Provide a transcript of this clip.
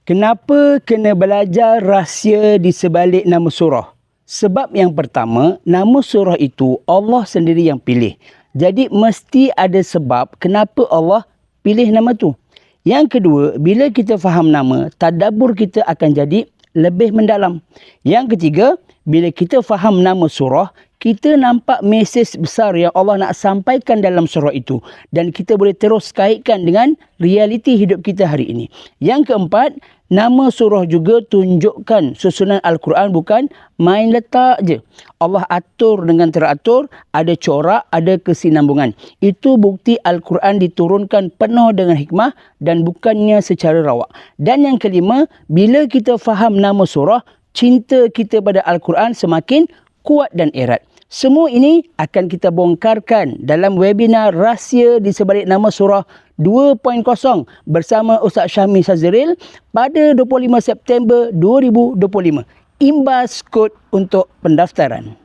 Kenapa kena belajar rahsia di sebalik nama surah? Sebab yang pertama, nama surah itu Allah sendiri yang pilih. Jadi mesti ada sebab kenapa Allah pilih nama tu. Yang kedua, bila kita faham nama, tadabbur kita akan jadi lebih mendalam. Yang ketiga, bila kita faham nama surah, kita nampak mesej besar yang Allah nak sampaikan dalam surah itu. Dan kita boleh terus kaitkan dengan realiti hidup kita hari ini. Yang keempat, nama surah juga tunjukkan susunan Al-Quran bukan main letak je. Allah atur dengan teratur, ada corak, ada kesinambungan. Itu bukti Al-Quran diturunkan penuh dengan hikmah dan bukannya secara rawak. Dan yang kelima, bila kita faham nama surah, cinta kita pada Al-Quran semakin kuat dan erat. Semua ini akan kita bongkarkan dalam webinar rahsia di sebalik nama surah 2.0 bersama Ustaz Syahmi Sazril pada 25 September 2025. Imbas kod untuk pendaftaran.